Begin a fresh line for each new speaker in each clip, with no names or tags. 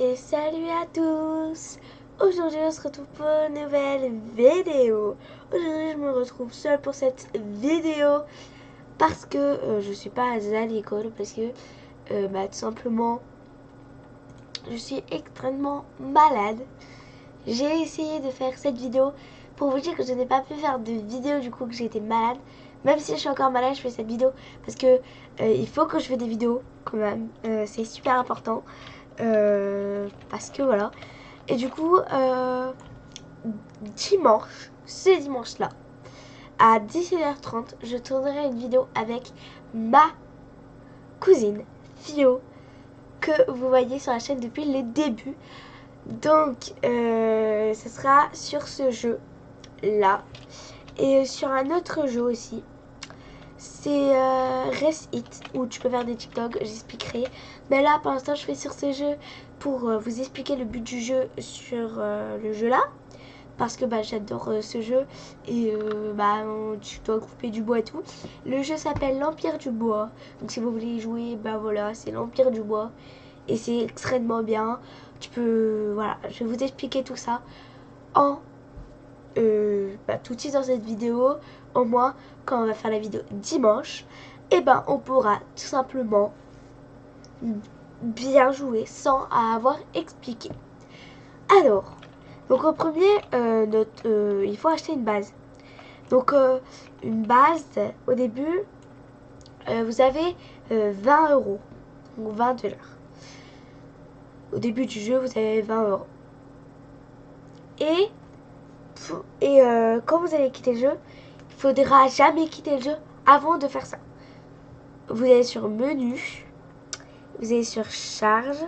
Et salut à tous. Aujourd'hui on se retrouve pour une nouvelle vidéo. Aujourd'hui je me retrouve seule pour cette vidéo parce que je suis pas à l'école, parce que tout simplement je suis extrêmement malade. J'ai essayé de faire cette vidéo pour vous dire que je n'ai pas pu faire de vidéo du coup que j'ai été malade. Même si je suis encore malade, je fais cette vidéo parce que il faut que je fasse des vidéos quand même. C'est super important. Parce que voilà. Et du coup, dimanche, ce dimanche-là, à 17h30, je tournerai une vidéo avec ma cousine, Fio, que vous voyez sur la chaîne depuis le début. Donc, ce sera sur ce jeu-là. Et sur un autre jeu aussi. C'est Rest It, où tu peux faire des TikTok, j'expliquerai. Mais là, pour l'instant, je fais sur ce jeu pour vous expliquer le but du jeu sur le jeu là. Parce que j'adore ce jeu et tu dois couper du bois et tout. Le jeu s'appelle l'Empire du Bois. Donc si vous voulez y jouer, voilà, c'est l'Empire du Bois. Et c'est extrêmement bien. Tu peux, voilà, je vais vous expliquer tout ça en tout de suite dans cette vidéo. Au moins, quand on va faire la vidéo dimanche, on pourra tout simplement bien jouer sans avoir expliqué. Alors, donc en premier, il faut acheter une base. Donc une base, au début, vous avez 20 euros, donc 20 $. Au début du jeu, vous avez 20 euros. Et quand vous allez quitter le jeu, il faudra jamais quitter le jeu avant de faire ça. Vous allez sur menu, vous allez sur charge,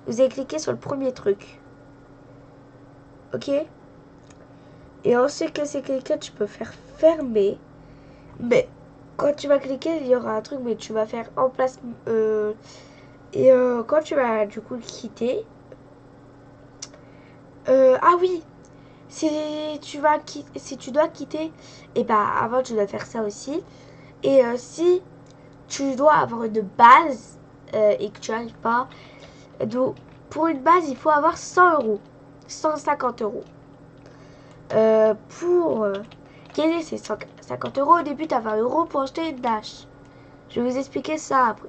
vous allez cliquer sur le premier truc. Ok? Et ensuite que c'est cliqué, tu peux faire fermer. Mais quand tu vas cliquer, il y aura un truc, mais tu vas faire en place. Quand tu vas du coup quitter. Ah oui! Si tu dois quitter, avant tu dois faire ça aussi. Et si tu dois avoir une base et que tu n'arrives pas, donc pour une base il faut avoir 100 euros, 150 euros. Pour gagner ces 150 euros, au début tu as 20 euros pour acheter une hache. Je vais vous expliquer ça après.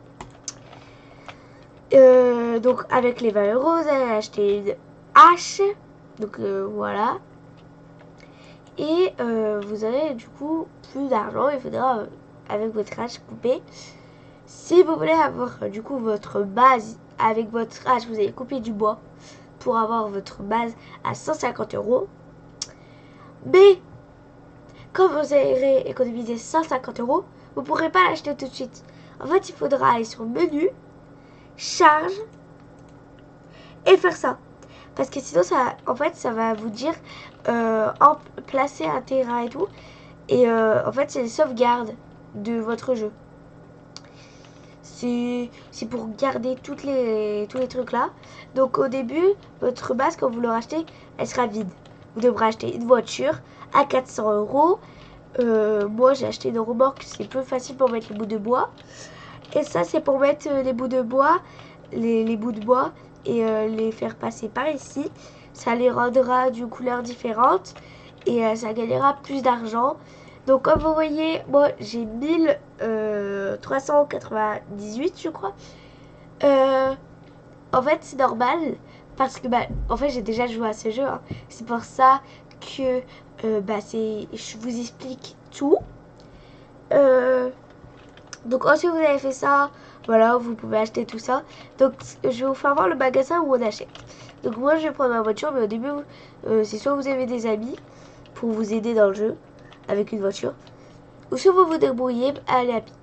Donc avec les 20 euros, vous allez acheter une hache. Donc voilà. Et vous avez du coup plus d'argent. Il faudra avec votre hache couper. Si vous voulez avoir du coup votre base avec votre hache, vous allez couper du bois pour avoir votre base à 150 euros. Mais quand vous aurez économisé 150 euros, vous ne pourrez pas l'acheter tout de suite. En fait, il faudra aller sur menu, charge et faire ça. Parce que sinon, ça va vous dire placer un terrain et tout. Et en fait, c'est les sauvegardes de votre jeu. C'est pour garder tous les trucs là. Donc au début, votre base, quand vous l'aurez acheté, elle sera vide. Vous devrez acheter une voiture à 400 euros. Moi, j'ai acheté une remorque, c'est plus facile pour mettre les bouts de bois. Et ça, c'est pour mettre les bouts de bois, les bouts de bois et les faire passer par ici. Ça les rendra d'une couleur différente et ça gagnera plus d'argent. Donc comme vous voyez, moi j'ai 1398 je crois. En fait c'est normal parce que en fait j'ai déjà joué à ce jeu. Hein. C'est pour ça que je vous explique tout. Donc ensuite vous avez fait ça, voilà, vous pouvez acheter tout ça. Donc je vais vous faire voir le magasin où on achète. Donc moi je vais prendre ma voiture, mais au début c'est soit vous avez des amis pour vous aider dans le jeu avec une voiture, ou soit vous vous débrouillez à aller à pied.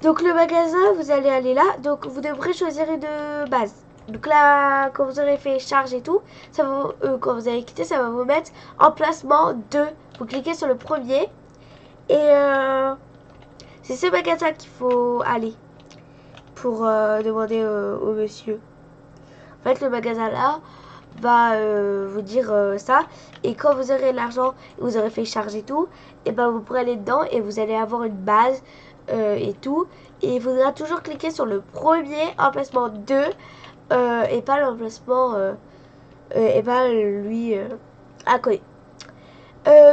Donc le magasin, vous allez aller là, donc vous devrez choisir une base. Donc là, quand vous aurez fait charge et tout, ça va, quand vous allez quitter, ça va vous mettre emplacement 2. Vous cliquez sur le premier et c'est ce magasin qu'il faut aller pour demander au monsieur. En fait, le magasin là va vous dire ça. Et quand vous aurez l'argent et vous aurez fait charge et tout, et vous pourrez aller dedans et vous allez avoir une base et tout. Et il faudra toujours cliquer sur le premier emplacement 2 et pas l'emplacement et pas lui à côté.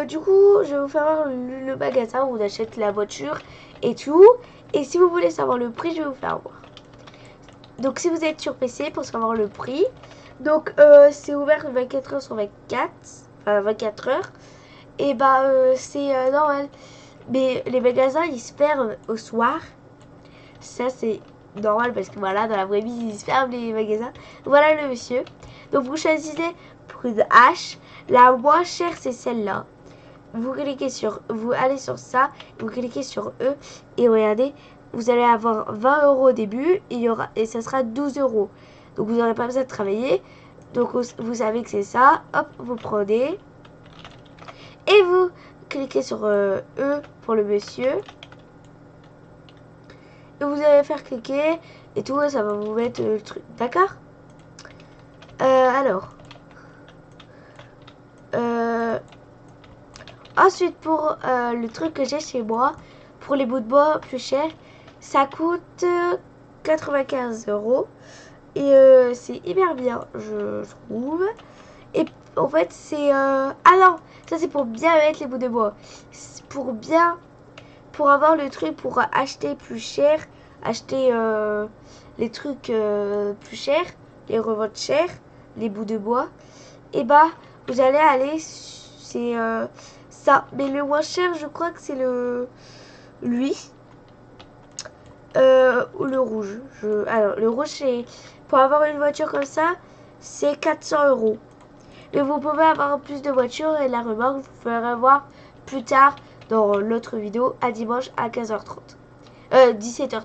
Du coup, je vais vous faire voir le magasin où on achète la voiture et tout. Et si vous voulez savoir le prix, je vais vous faire voir. Donc, si vous êtes sur PC pour savoir le prix, donc c'est ouvert 24 heures sur 24, enfin 24 heures. Et bah, c'est normal. Mais les magasins, ils se ferment au soir. Ça, c'est normal parce que voilà, dans la vraie vie, ils se ferment les magasins. Voilà le monsieur. Donc, vous choisissez pour une hache. La moins chère, c'est celle-là. Vous cliquez sur, vous allez sur ça, vous cliquez sur E et regardez, vous allez avoir 20 euros au début et ça sera 12 euros. Donc vous n'aurez pas besoin de travailler. Donc vous savez que c'est ça. Hop, vous prenez et vous cliquez sur E pour le monsieur. Et vous allez faire cliquer et tout, ça va vous mettre le truc. D'accord? Alors. Ensuite, pour le truc que j'ai chez moi, pour les bouts de bois plus chers, ça coûte 95 euros. Et c'est hyper bien, je trouve. Et en fait, c'est... Ah non, ça c'est pour bien mettre les bouts de bois. Pour bien... Pour avoir le truc pour acheter plus cher, acheter les trucs plus chers, les revendre chers, les bouts de bois. Et bah, vous allez aller... C'est... ça, mais le moins cher, je crois que c'est lui ou le rouge. Alors, le rouge, c'est pour avoir une voiture comme ça, c'est 400 euros. Mais vous pouvez avoir plus de voitures et la remorque, vous ferez voir plus tard dans l'autre vidéo à dimanche à 15h30. 17h30.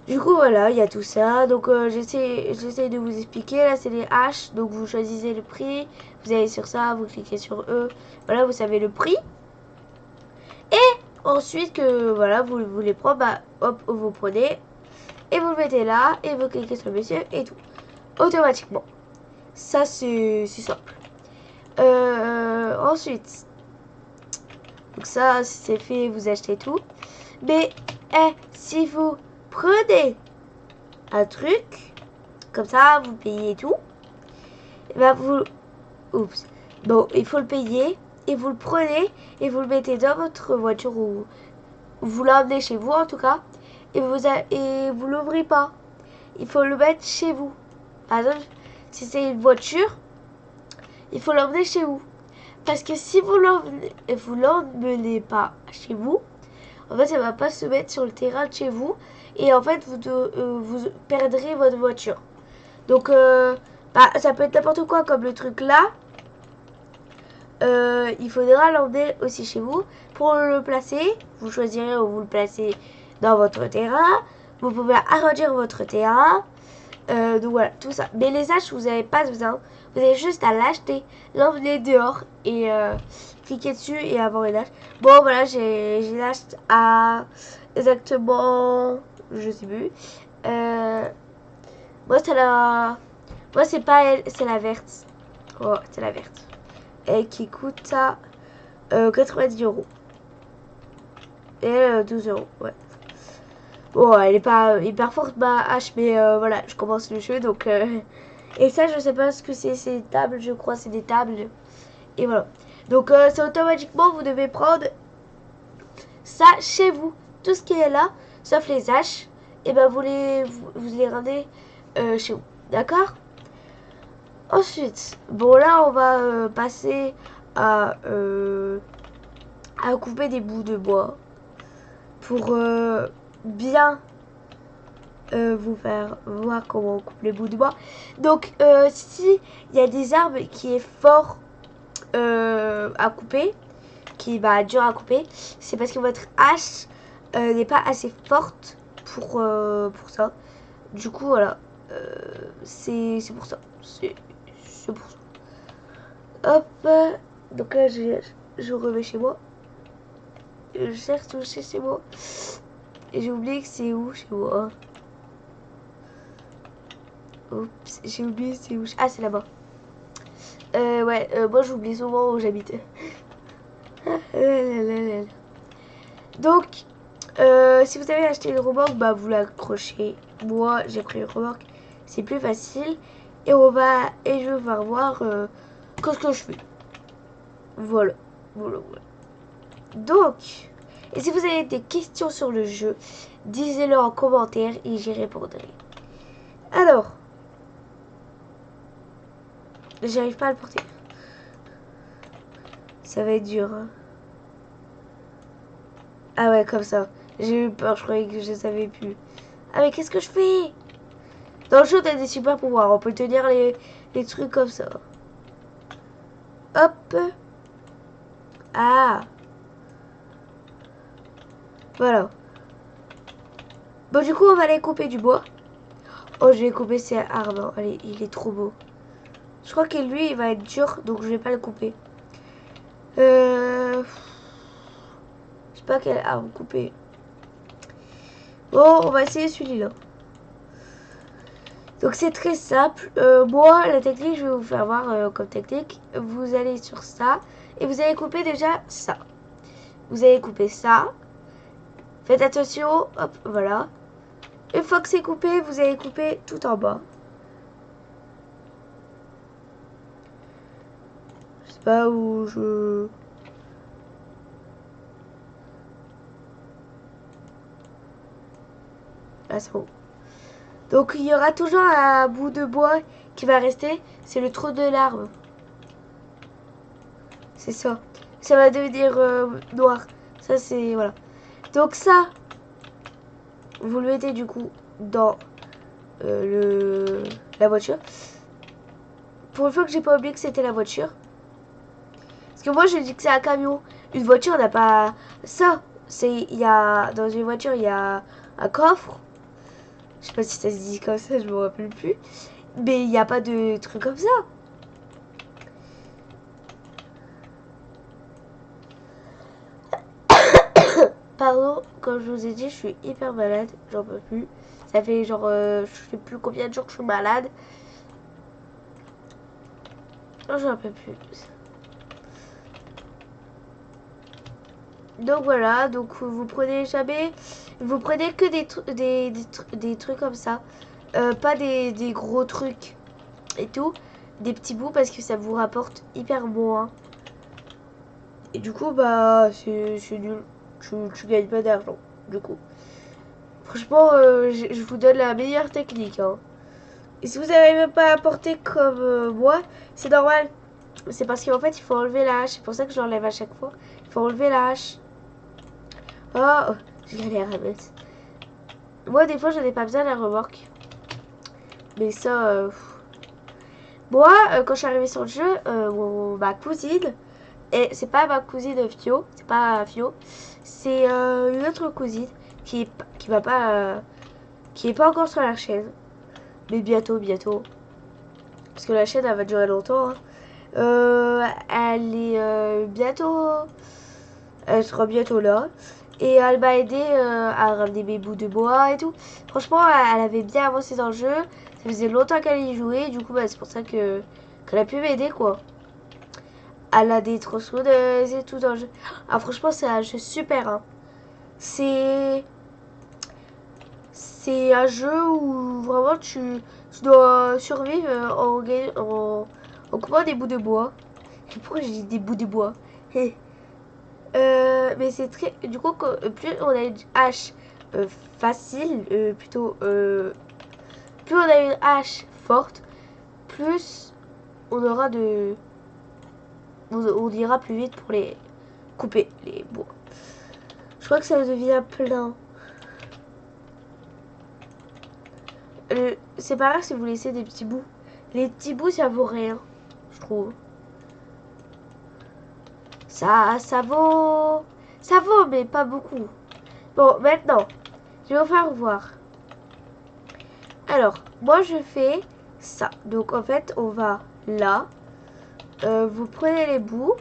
Du coup, voilà, il y a tout ça. Donc, j'essaie de vous expliquer. Là, c'est les haches. Donc, vous choisissez le prix. Vous allez sur ça, vous cliquez sur eux. Voilà, vous savez le prix. Et ensuite, que voilà, vous les prenez, bah, hop, vous prenez. Et vous le mettez là. Et vous cliquez sur le monsieur et tout. Automatiquement. Ça, c'est simple. Ensuite, donc ça, c'est fait, vous achetez tout. Mais, si vous prenez un truc, comme ça, vous payez tout, et ben vous... Oups. Bon, il faut le payer, et vous le prenez, et vous le mettez dans votre voiture, ou vous l'emmenez chez vous, en tout cas, et vous l'ouvrez pas. Il faut le mettre chez vous. Par exemple, si c'est une voiture, il faut l'emmener chez vous. Parce que si vous l'emmenez pas chez vous, en fait, ça va pas se mettre sur le terrain de chez vous. Et en fait, vous perdrez votre voiture. Donc, bah, ça peut être n'importe quoi comme le truc là. Il faudra l'emmener aussi chez vous. Pour le placer, vous choisirez où vous le placez dans votre terrain. Vous pouvez arrondir votre terrain. Donc voilà, tout ça. Mais les haches, vous n'avez pas besoin. Vous avez juste à l'acheter, l'emmener dehors et cliquer dessus et avoir une hache. Bon, voilà, j'ai l'hache à exactement, je sais plus. Moi, c'est la... Moi, c'est pas elle, c'est la verte. Oh, c'est la verte. Et qui coûte ça 90 euros. Et 12 euros, ouais. Bon, elle est pas hyper forte ma hache, mais voilà, je commence le jeu donc. Et ça, je sais pas ce que c'est des tables, je crois, c'est des tables. Et voilà. Donc, c'est automatiquement, vous devez prendre ça chez vous. Tout ce qui est là, sauf les haches, et ben vous les rendez chez vous. D'accord? Ensuite, bon là, on va passer à couper des bouts de bois pour bien vous faire voir comment on coupe les bouts de bois. Donc, si il y a des arbres qui est fort à couper, qui va dur à couper, c'est parce que votre hache n'est pas assez forte pour ça. Du coup, voilà, c'est pour ça. C'est pour ça. Hop, donc là, je remets chez moi. Je cherche tout chez moi. Et j'ai oublié que c'est où chez moi. Oups, j'ai oublié c'est où. Ah, c'est là-bas. Ouais, moi j'oublie souvent où j'habite. Donc, si vous avez acheté une remorque, bah vous l'accrochez. Moi, j'ai pris une remorque. c'est plus facile. Et je vais voir qu'est-ce que je fais. Voilà. Donc, et si vous avez des questions sur le jeu, disez-le en commentaire et j'y répondrai. Alors, j'arrive pas à le porter. Ça va être dur. Hein. Ah ouais, comme ça. J'ai eu peur, je croyais que je savais plus. Ah mais qu'est-ce que je fais? Dans le jeu, t'as des super pouvoirs. On peut tenir les trucs comme ça. Hop. Ah. Voilà. Bon, du coup, on va aller couper du bois. Oh, je vais couper ses armes. Allez, il est trop beau. Je crois que lui, il va être dur, donc je vais pas le couper. Je sais pas quelle arme couper. Bon, on va essayer celui-là. Donc c'est très simple. Moi, la technique, je vais vous faire voir comme technique. Vous allez sur ça et vous allez couper déjà ça. Vous allez couper ça. Faites attention. Hop, voilà. Une fois que c'est coupé, vous allez couper tout en bas. Je sais pas où je... Ah, c'est bon. Donc il y aura toujours un bout de bois qui va rester. C'est le trou de l'arbre. C'est ça. Ça va devenir noir. Ça c'est... Voilà. Donc ça, vous le mettez du coup dans la voiture. Pour une fois que j'ai pas oublié que c'était la voiture. Parce que moi je dis que c'est un camion. Une voiture n'a pas ça. Il y a dans une voiture il y a un coffre. Je sais pas si ça se dit comme ça, je me rappelle plus. Mais il n'y a pas de truc comme ça. Pardon, comme je vous ai dit, je suis hyper malade. J'en peux plus. Ça fait genre, je sais plus combien de jours que je suis malade. Oh, j'en peux plus. Donc voilà, donc vous prenez jamais, vous prenez que des trucs comme ça, pas des gros trucs et tout, des petits bouts parce que ça vous rapporte hyper moins. Et du coup bah c'est nul, tu gagnes pas d'argent du coup. Franchement je vous donne la meilleure technique. Hein. Et si vous n'avez même pas apporté comme moi, c'est normal. C'est parce qu'en fait il faut enlever la hache, c'est pour ça que je l'enlève à chaque fois. Il faut enlever la hache. Oh, je galère à mettre. Moi, des fois, j'en ai pas besoin de la remorque. Mais ça, moi, quand je suis arrivée sur le jeu, ma cousine, et c'est pas ma cousine Fio, c'est pas Fio, c'est une autre cousine qui va pas, qui est pas encore sur la chaîne, mais bientôt, parce que la chaîne elle va durer longtemps. Hein. Elle est elle sera bientôt là. Et elle m'a aidé à ramener mes bouts de bois et tout. Franchement, elle avait bien avancé dans le jeu. Ça faisait longtemps qu'elle y jouait. Du coup, bah, c'est pour ça qu'elle a pu m'aider, quoi. Elle a des tronçonneuses et tout dans le jeu. Ah, franchement, c'est un jeu super. Hein. C'est un jeu où vraiment tu dois survivre en coupant des bouts de bois. Et pourquoi j'ai dit des bouts de bois? Mais c'est très... Du coup, plus on a une hache facile, plus on a une hache forte, plus on aura de... On ira plus vite pour les couper, les bois. Je crois que ça devient plein. C'est pas grave si vous laissez des petits bouts. Les petits bouts, ça vaut rien, je trouve. Ça vaut... Ça vaut, mais pas beaucoup. Bon, maintenant, je vais vous faire voir. Alors, moi, je fais ça. Donc, en fait, on va là. Vous prenez les bouts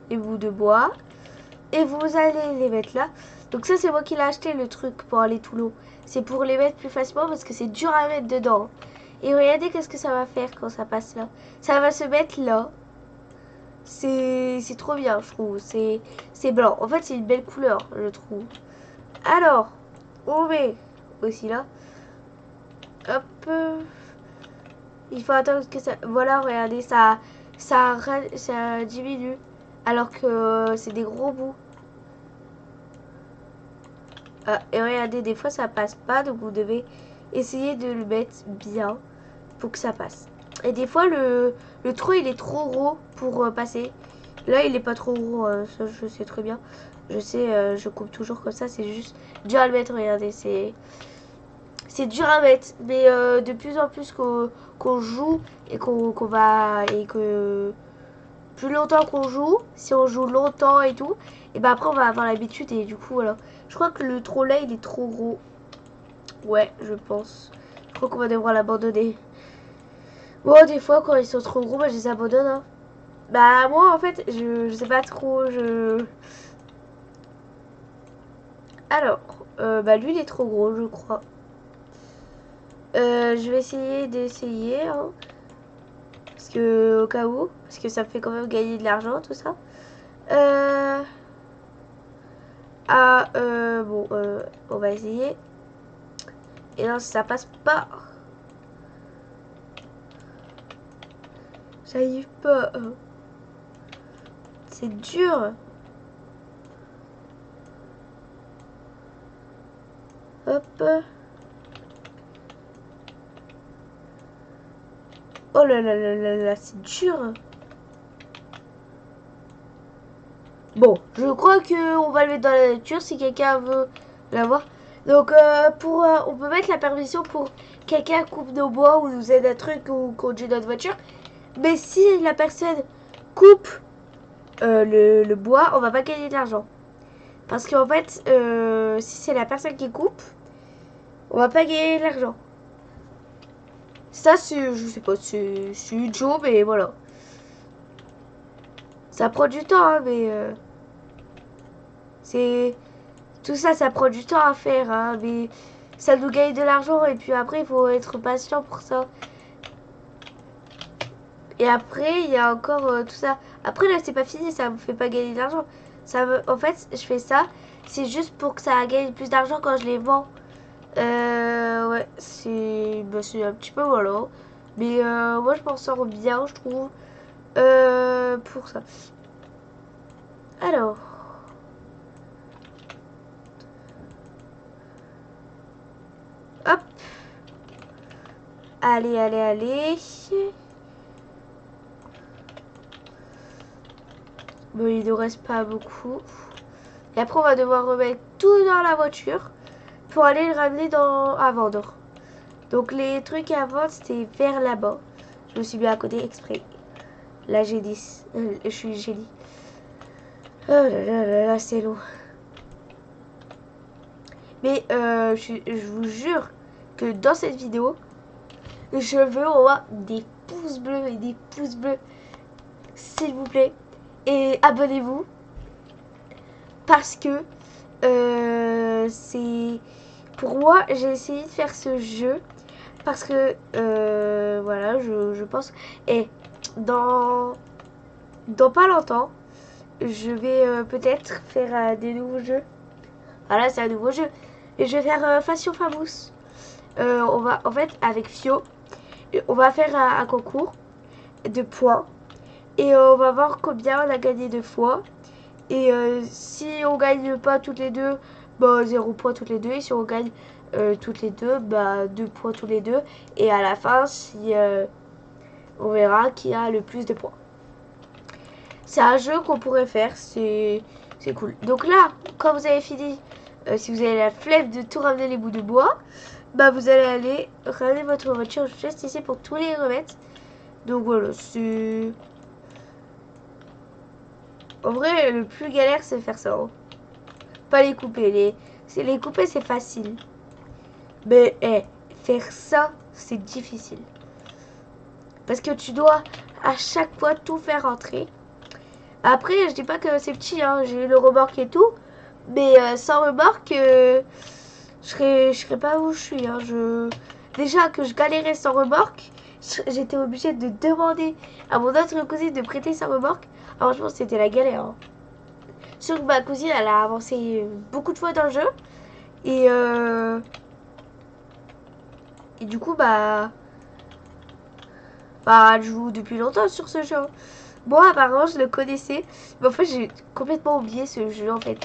de bois. Et vous allez les mettre là. Donc ça, c'est moi qui l'ai acheté, le truc pour aller tout long. C'est pour les mettre plus facilement parce que c'est dur à mettre dedans. Et regardez qu'est-ce que ça va faire quand ça passe là. Ça va se mettre là. C'est trop bien, je trouve. C'est blanc. En fait, c'est une belle couleur, je trouve. Alors, on met aussi là. Hop. Il faut attendre que ça... Voilà, regardez, ça diminue. Alors que c'est des gros bouts. Et regardez, des fois ça passe pas. Donc vous devez essayer de le mettre bien pour que ça passe. Et des fois le trou il est trop gros pour passer. Là il est pas trop gros, ça je sais très bien. Je sais, je coupe toujours comme ça. C'est juste dur à le mettre, regardez. C'est dur à mettre. Mais de plus en plus qu'on joue et qu'on va... Et que... Plus longtemps qu'on joue, si on joue longtemps et tout, et ben après on va avoir l'habitude et du coup voilà. Je crois que le trou là il est trop gros. Ouais, je pense. Je crois qu'on va devoir l'abandonner. Bon, des fois quand ils sont trop gros, bah, je les abandonne. Hein. Bah moi en fait, je sais pas trop. Alors, bah lui il est trop gros, je crois. Je vais essayer. Hein. Parce que au cas où, parce que ça me fait quand même gagner de l'argent tout ça. Bon, on va essayer. Et non, ça passe pas. J'arrive pas. C'est dur. Hop. Oh là là là là là, c'est dur. Bon, je crois que on va le mettre dans la nature si quelqu'un veut l'avoir. Donc, on peut mettre la permission pour quelqu'un coupe nos bois ou nous aide un truc ou conduit notre voiture. Mais si la personne coupe le bois, on va pas gagner de l'argent. Parce qu'en fait, si c'est la personne qui coupe, on va pas gagner de l'argent. Ça, c'est, je sais pas, c'est une chose, mais voilà. Ça prend du temps, hein, mais c'est... Tout ça, ça prend du temps à faire, hein, mais ça nous gagne de l'argent et puis après, il faut être patient pour ça. Et après, il y a encore tout ça. Après, là, c'est pas fini, ça me fait pas gagner d'argent. En fait, je fais ça, c'est juste pour que ça gagne plus d'argent quand je les vends. Ouais, c'est un petit peu voilà. Mais moi, je m'en sors bien, je trouve, pour ça. Alors... Hop. Allez, allez, allez. Bon, il ne reste pas beaucoup. Et après, on va devoir remettre tout dans la voiture pour aller le ramener à vendre. Donc, les trucs à vendre, c'était vers là-bas. Je me suis mis à côté exprès. Là, j'ai dit. Je suis génie. Oh là là là là, c'est long. Mais je vous jure que dans cette vidéo, je veux avoir des pouces bleus et des pouces bleus. S'il vous plaît. Et abonnez-vous. Parce que c'est... Pour moi, j'ai essayé de faire ce jeu. Parce que, voilà, je pense... Et dans pas longtemps, je vais peut-être faire des nouveaux jeux. Voilà, c'est un nouveau jeu. Et je vais faire Fashion Famous. On va, en fait, avec Fio, on va faire un concours de points. Et on va voir combien on a gagné de fois. Et si on gagne pas toutes les deux, bah 0 points toutes les deux. Et si on gagne toutes les deux, bah 2 points tous les deux. Et à la fin, si on verra qui a le plus de points. C'est un jeu qu'on pourrait faire, c'est cool. Donc là, quand vous avez fini, si vous avez la flemme de tout ramener les bouts de bois, bah vous allez aller ramener votre voiture juste ici pour tous les remettre. Donc voilà, c'est... En vrai, le plus galère, c'est faire ça. Hein. Pas les couper. Les couper, c'est facile. Mais faire ça, c'est difficile. Parce que tu dois à chaque fois tout faire rentrer. Après, je dis pas que c'est petit. Hein. J'ai eu le remorque et tout. Mais sans remorque, je serais pas où je suis. Hein. Déjà que je galérais sans remorque, j'étais obligée de demander à mon autre cousine de prêter sa remorque. Alors, franchement, c'était la galère. Hein. Surtout que ma cousine, elle a avancé beaucoup de fois dans le jeu. Et du coup, bah... Bah, je joue depuis longtemps sur ce jeu. Moi, apparemment, je le connaissais. Mais en fait, j'ai complètement oublié ce jeu, en fait.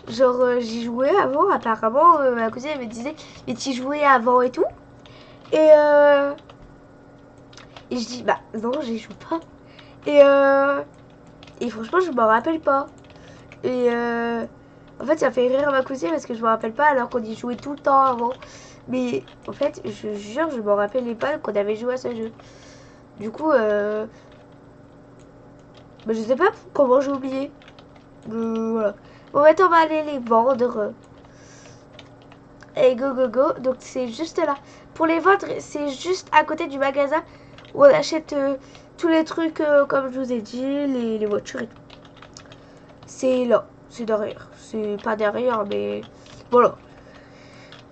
Genre, j'y jouais avant, apparemment. Ma cousine, elle me disait, mais tu jouais avant et tout. Et, euh... et je dis, bah, non, j'y joue pas. Et, euh... Et franchement, je m'en rappelle pas. Et, en fait, ça fait rire ma cousine parce que je me rappelle pas alors qu'on y jouait tout le temps avant. Mais, en fait, je jure, je m'en rappelais pas qu'on avait joué à ce jeu. Du coup, bah, je sais pas comment j'ai oublié. Voilà. Bon, maintenant, on va aller les vendre. Et go, go, go. Donc, c'est juste là. Pour les vendre, c'est juste à côté du magasin où on achète tous les trucs, comme je vous ai dit, les voitures et tout. C'est là. C'est derrière. C'est pas derrière, mais voilà.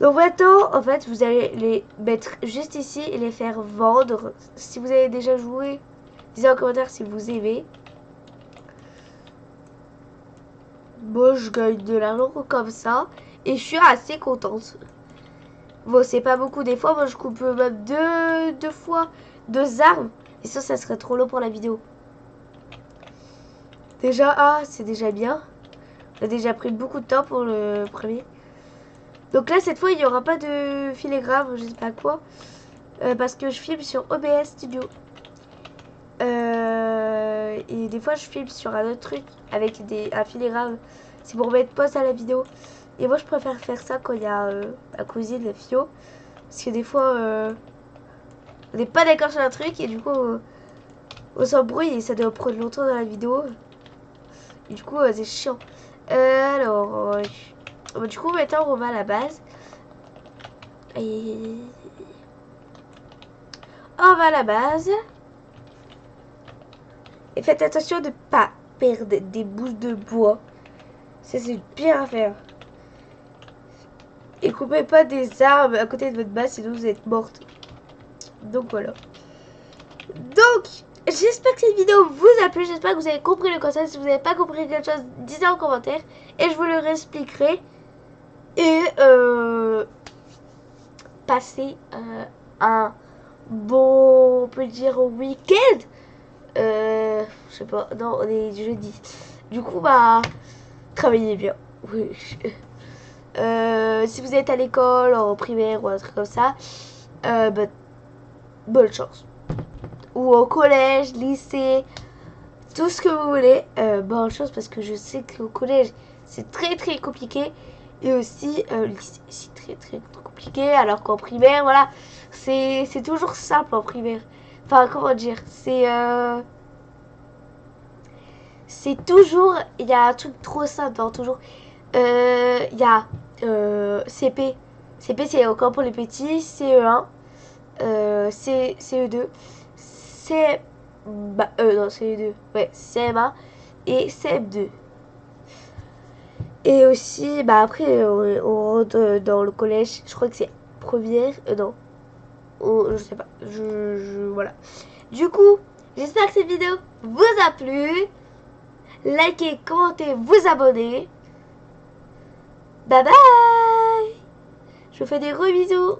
Donc maintenant, en fait, vous allez les mettre juste ici et les faire vendre. Si vous avez déjà joué, dites en commentaire si vous aimez. Moi, je gagne de l'argent comme ça. Et je suis assez contente. Bon, c'est pas beaucoup des fois. Moi, je coupe même deux fois 2 arbres. Et ça serait trop long pour la vidéo. Déjà, c'est déjà bien. On a déjà pris beaucoup de temps pour le premier. Donc là, cette fois, il n'y aura pas de filet grave, je sais pas quoi. Parce que je filme sur OBS Studio. Et des fois, je filme sur un autre truc avec un filet grave. C'est pour mettre pause à la vidéo. Et moi, je préfère faire ça quand il y a ma cousine, la Fio. Parce que des fois, on n'est pas d'accord sur un truc et du coup, on s'embrouille et ça doit prendre longtemps dans la vidéo. Et du coup, c'est chiant. Alors, du coup, maintenant, on va à la base. Et on va à la base. Et faites attention de ne pas perdre des bouts de bois. Ça, c'est pire à faire. Et coupez pas des arbres à côté de votre base, sinon vous êtes morte. Donc voilà. Donc, j'espère que cette vidéo vous a plu. J'espère que vous avez compris le concept. Si vous n'avez pas compris quelque chose, dites-le en commentaire. Et je vous le réexpliquerai. Et passez un bon, on peut dire, week-end. Je sais pas. Non, on est jeudi. Du coup, bah, travaillez bien. Oui. Si vous êtes à l'école, en primaire ou un truc comme ça, bah, bonne chance. Ou au collège, lycée, tout ce que vous voulez, bonne chance parce que je sais qu'au collège, c'est très très compliqué. Et aussi, lycée, c'est très très compliqué. Alors qu'en primaire, voilà, c'est toujours simple en primaire. Enfin, comment dire, c'est toujours, il y a un truc trop simple, hein, toujours. Il y a CP. CP, c'est encore pour les petits. CE1. CE2. Non, CE2. Ouais, CM1 et CM2. Et aussi, bah après, on rentre dans le collège. Je crois que c'est première. Non. Je sais pas. Voilà. Du coup, j'espère que cette vidéo vous a plu. Likez, commentez, vous abonnez. Bye bye. Je vous fais des gros bisous.